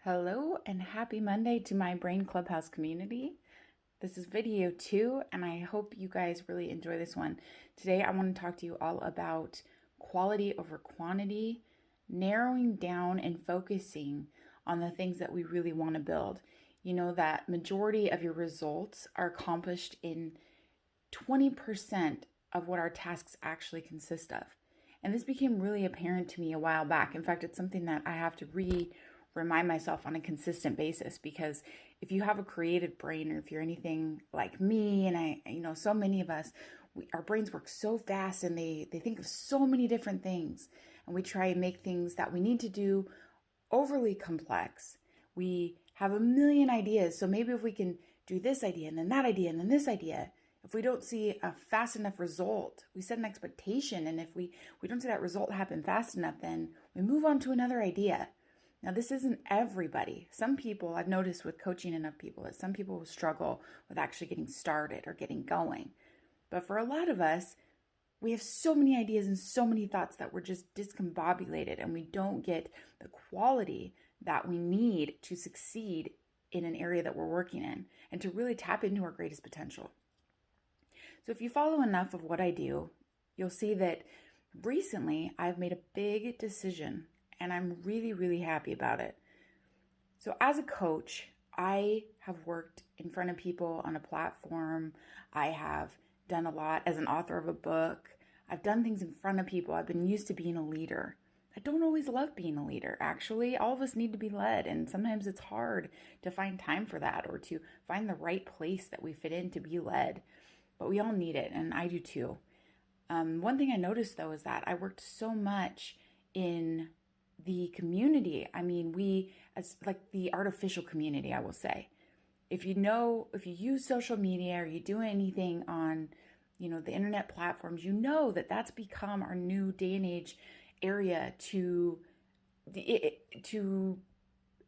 Hello and happy Monday to my Brain Clubhouse community. This is video 2 and I hope you guys really enjoy this one. Today I want to talk to you all about quality over quantity, narrowing down and focusing on the things that we really want to build. You know that majority of your results are accomplished in 20% of what our tasks actually consist of. And this became really apparent to me a while back. In fact, it's something that I have to remind myself on a consistent basis, because if you have a creative brain, or if you're anything like me, and so many of us, our brains work so fast and they think of so many different things, and we try and make things that we need to do overly complex. We have a million ideas, so maybe if we can do this idea and then that idea and then this idea, if we don't see a fast enough result, we set an expectation, and if we don't see that result happen fast enough, then we move on to another idea. Now, this isn't everybody. Some people, I've noticed with coaching enough people, that some people will struggle with actually getting started or getting going. But for a lot of us, we have so many ideas and so many thoughts that we're just discombobulated, and we don't get the quality that we need to succeed in an area that we're working in and to really tap into our greatest potential. So if you follow enough of what I do, you'll see that recently I've made a big decision, and I'm really, really happy about it. So as a coach, I have worked in front of people on a platform. I have done a lot as an author of a book. I've done things in front of people. I've been used to being a leader. I don't always love being a leader. Actually, all of us need to be led, and sometimes it's hard to find time for that, or to find the right place that we fit in to be led. But we all need it, and I do too. One thing I noticed, though, is that I worked so much in the community. I mean, as like the artificial community, I will say. If you use social media, or you do anything on, the internet platforms, that that's become our new day and age area to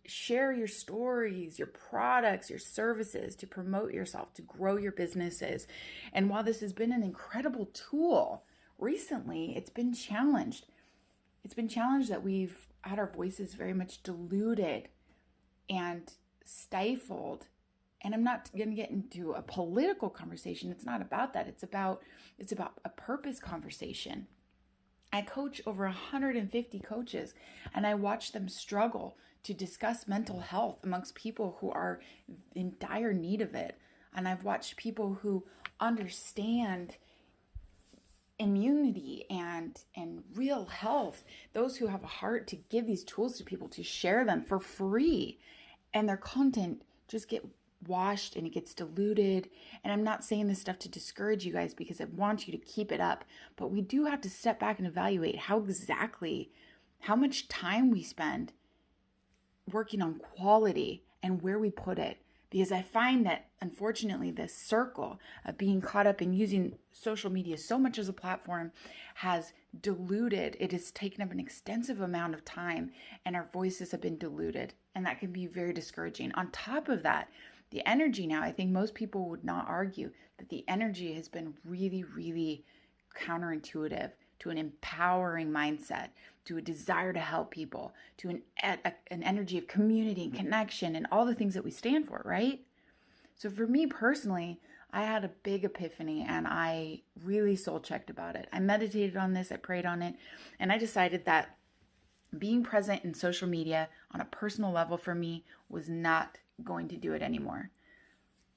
share your stories, your products, your services, to promote yourself, to grow your businesses. And while this has been an incredible tool, recently it's been challenged. It's been challenged that we've had our voices very much diluted and stifled. And I'm not going to get into a political conversation. It's not about that. It's about a purpose conversation. I coach over 150 coaches, and I watch them struggle to discuss mental health amongst people who are in dire need of it. And I've watched people who understand immunity and real health, those who have a heart to give these tools to people, to share them for free, and their content just get washed and it gets diluted. And I'm not saying this stuff to discourage you guys, because I want you to keep it up, but we do have to step back and evaluate how much time we spend working on quality and where we put it. Because I find that, unfortunately, this circle of being caught up in using social media so much as a platform has diluted. It has taken up an extensive amount of time, and our voices have been diluted. And that can be very discouraging. On top of that, the energy now, I think most people would not argue that the energy has been really, really counterintuitive to an empowering mindset, to a desire to help people, to an energy of community and connection and all the things that we stand for, right? So for me personally, I had a big epiphany, and I really soul checked about it. I meditated on this, I prayed on it, and I decided that being present in social media on a personal level for me was not going to do it anymore.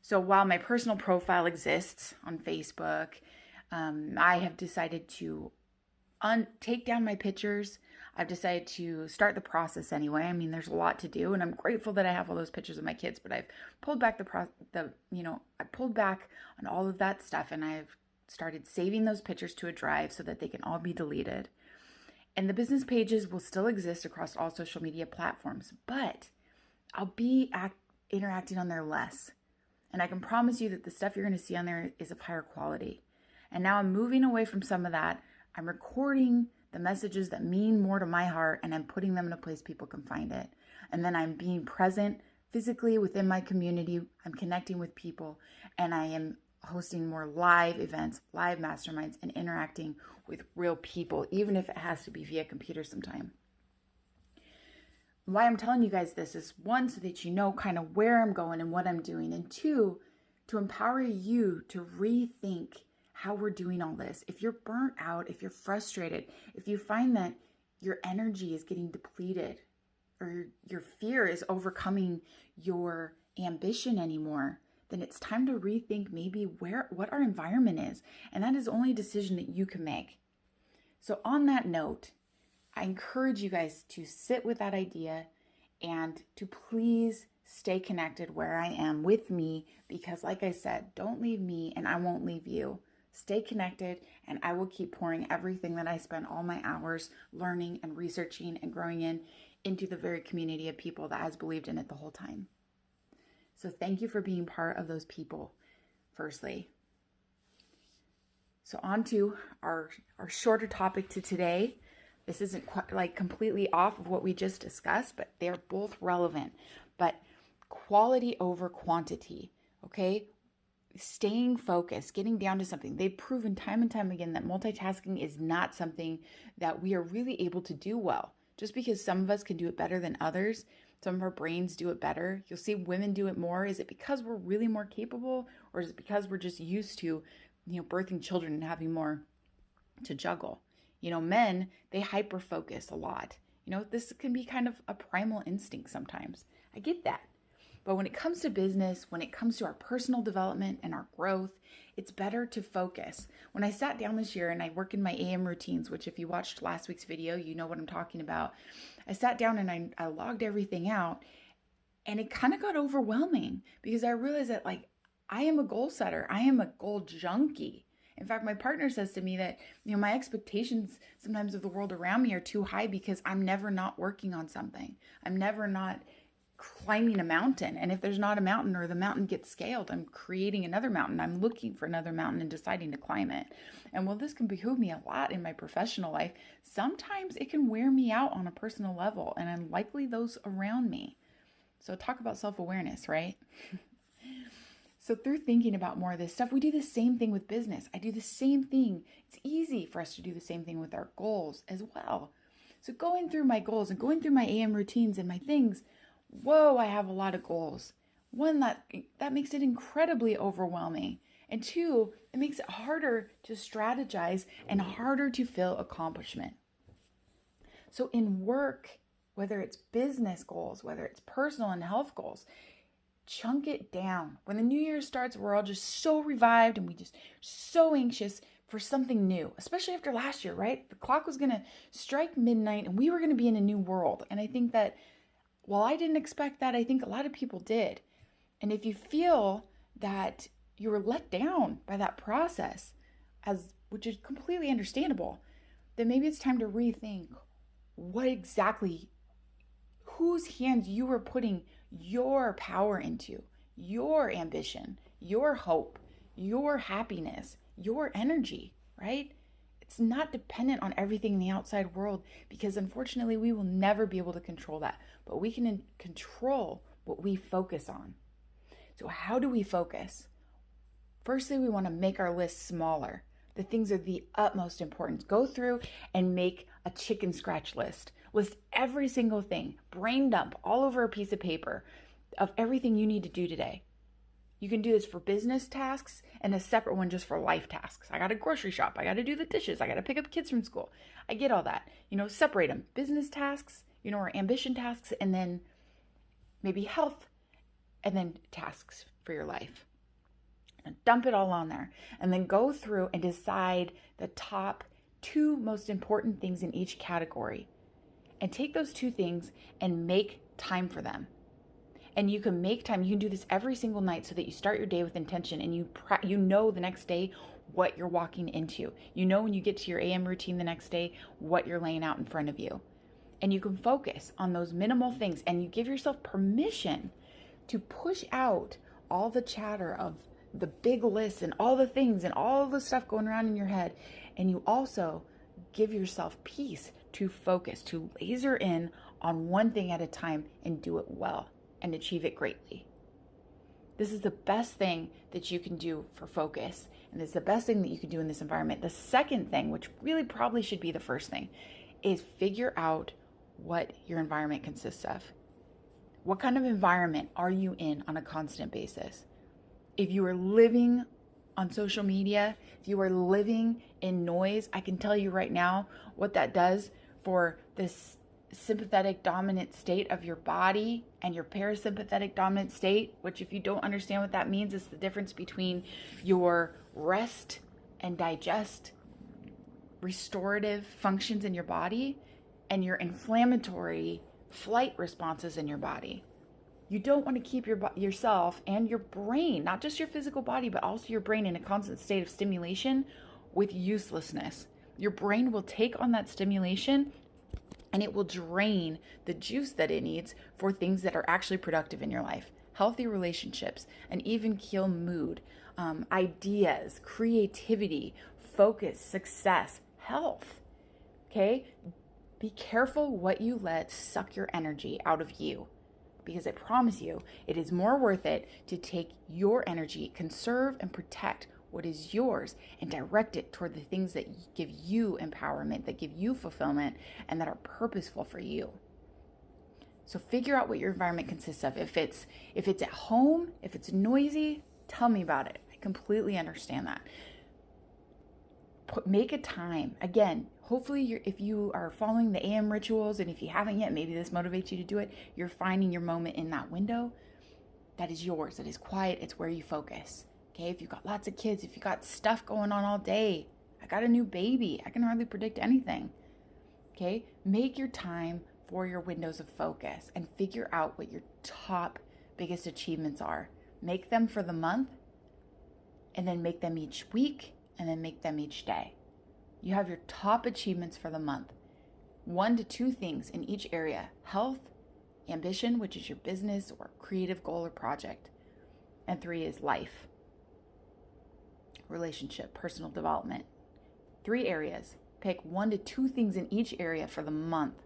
So while my personal profile exists on Facebook, I have decided to take down my pictures. I've decided to start the process anyway. I mean, there's a lot to do, and I'm grateful that I have all those pictures of my kids, but I've pulled back I pulled back on all of that stuff, and I've started saving those pictures to a drive so that they can all be deleted. And the business pages will still exist across all social media platforms, but I'll be interacting on there less. And I can promise you that the stuff you're going to see on there is of higher quality. And now I'm moving away from some of that. I'm recording the messages that mean more to my heart, and I'm putting them in a place people can find it. And then I'm being present physically within my community. I'm connecting with people, and I am hosting more live events, live masterminds, and interacting with real people, even if it has to be via computer sometime. why I'm telling you guys this is, one, so that you know kind of where I'm going and what I'm doing, and two, to empower you to rethink how we're doing all this. If you're burnt out, if you're frustrated, if you find that your energy is getting depleted, or your fear is overcoming your ambition anymore, then it's time to rethink maybe what our environment is. And that is only a decision that you can make. So on that note, I encourage you guys to sit with that idea and to please stay connected where I am with me, because like I said, don't leave me and I won't leave you. Stay connected and I will keep pouring everything that I spend all my hours learning and researching and growing into the very community of people that has believed in it the whole time. So thank you for being part of those people, firstly. So on to our shorter topic to today. This isn't quite like completely off of what we just discussed, but they're both relevant. But quality over quantity, okay? Staying focused, getting down to something. They've proven time and time again that multitasking is not something that we are really able to do well. Just because some of us can do it better than others, some of our brains do it better. You'll see women do it more. Is it because we're really more capable, or is it because we're just used to, birthing children and having more to juggle? Men, they hyper focus a lot. This can be kind of a primal instinct sometimes. I get that. But when it comes to business, when it comes to our personal development and our growth, it's better to focus. When I sat down this year and I work in my AM routines, which if you watched last week's video, you know what I'm talking about. I sat down and I logged everything out, and it kind of got overwhelming because I realized that I am a goal setter. I am a goal junkie. In fact, my partner says to me that, my expectations sometimes of the world around me are too high because I'm never not working on something. I'm never not climbing a mountain. And if there's not a mountain, or the mountain gets scaled, I'm creating another mountain. I'm looking for another mountain and deciding to climb it. And while this can behoove me a lot in my professional life, sometimes it can wear me out on a personal level, and unlikely those around me. So talk about self-awareness, right? So through thinking about more of this stuff, we do the same thing with business. I do the same thing. It's easy for us to do the same thing with our goals as well. So going through my goals and going through my AM routines and my things, whoa, I have a lot of goals. One, that makes it incredibly overwhelming. And two, it makes it harder to strategize and harder to feel accomplishment. So in work, whether it's business goals, whether it's personal and health goals, chunk it down. When the new year starts, we're all just so revived and we just so anxious for something new, especially after last year, right? The clock was going to strike midnight and we were going to be in a new world. And I think that while I didn't expect that, I think a lot of people did. And if you feel that you were let down by that process, which is completely understandable, then maybe it's time to rethink whose hands you were putting your power into, your ambition, your hope, your happiness, your energy, right? It's not dependent on everything in the outside world, because unfortunately we will never be able to control that, but we can control what we focus on. So how do we focus? Firstly, we want to make our list smaller. The things are the utmost importance. Go through and make a chicken scratch list. List every single thing, brain dump all over a piece of paper of everything you need to do today. You can do this for business tasks and a separate one just for life tasks. I got to grocery shop. I got to do the dishes. I got to pick up kids from school. I get all that. Separate them. Business tasks, or ambition tasks, and then maybe health, and then tasks for your life. And dump it all on there. And then go through and decide the top 2 most important things in each category. And take those 2 things and make time for them. And you can make time. You can do this every single night so that you start your day with intention, and you know the next day what you're walking into. You know when you get to your AM routine the next day what you're laying out in front of you. And you can focus on those minimal things, and you give yourself permission to push out all the chatter of the big lists and all the things and all the stuff going around in your head. And you also give yourself peace to focus, to laser in on one thing at a time and do it well and achieve it greatly. This is the best thing that you can do for focus, and it's the best thing that you can do in this environment. The second thing, which really probably should be the first thing, is figure out what your environment consists of. What kind of environment are you in on a constant basis? If you are living on social media, if you are living in noise, I can tell you right now what that does for this sympathetic dominant state of your body and your parasympathetic dominant state, which, if you don't understand what that means, is the difference between your rest and digest restorative functions in your body and your inflammatory flight responses in your body. You don't want to keep yourself and your brain, not just your physical body, but also your brain, in a constant state of stimulation with uselessness. Your brain will take on that stimulation and it will drain the juice that it needs for things that are actually productive in your life. Healthy relationships, an even keel mood, ideas, creativity, focus, success, health. Okay? Be careful what you let suck your energy out of you, because I promise you, it is more worth it to take your energy, conserve and protect what is yours, and direct it toward the things that give you empowerment, that give you fulfillment, and that are purposeful for you. So figure out what your environment consists of. If it's at home, if it's noisy, tell me about it. I completely understand that. Make a time. Again, hopefully if you are following the AM rituals, and if you haven't yet, maybe this motivates you to do it, you're finding your moment in that window that is yours, that is quiet. It's where you focus. Okay, if you've got lots of kids, if you got stuff going on all day, I got a new baby, I can hardly predict anything. Okay, make your time for your windows of focus and figure out what your top biggest achievements are. Make them for the month, and then make them each week, and then make them each day. You have your top achievements for the month. 1 to 2 things in each area: health, ambition, which is your business or creative goal or project. And 3 is life, relationship, personal development. 3 areas. Pick 1 to 2 things in each area for the month,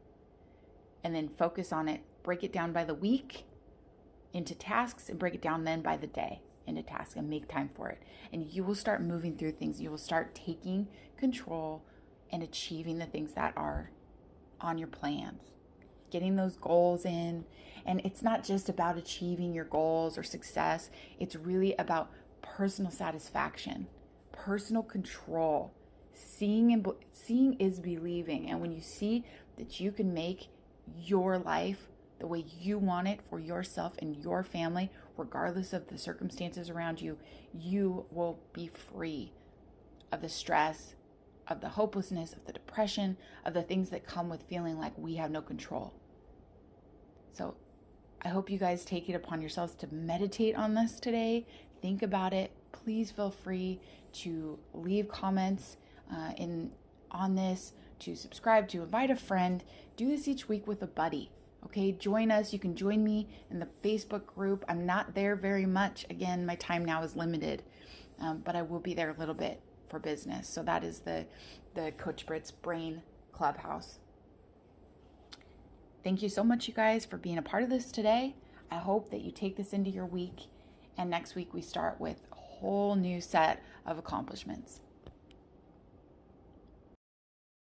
and then focus on it. Break it down by the week into tasks, and break it down then by the day into tasks, and make time for it. And you will start moving through things. You will start taking control and achieving the things that are on your plans, getting those goals in. And it's not just about achieving your goals or success. It's really about personal satisfaction, personal control. Seeing is believing. And when you see that you can make your life the way you want it for yourself and your family, regardless of the circumstances around you, you will be free of the stress, of the hopelessness, of the depression, of the things that come with feeling like we have no control. So I hope you guys take it upon yourselves to meditate on this today. Think about it. Please feel free to leave comments on this, to subscribe, to invite a friend. Do this each week with a buddy. Okay, join us. You can join me in the Facebook group. I'm not there very much. Again, my time now is limited, but I will be there a little bit for business. So that is the Coach Britt's Brain Clubhouse. Thank you so much, you guys, for being a part of this today. I hope that you take this into your week, and next week we start with a whole new set of accomplishments.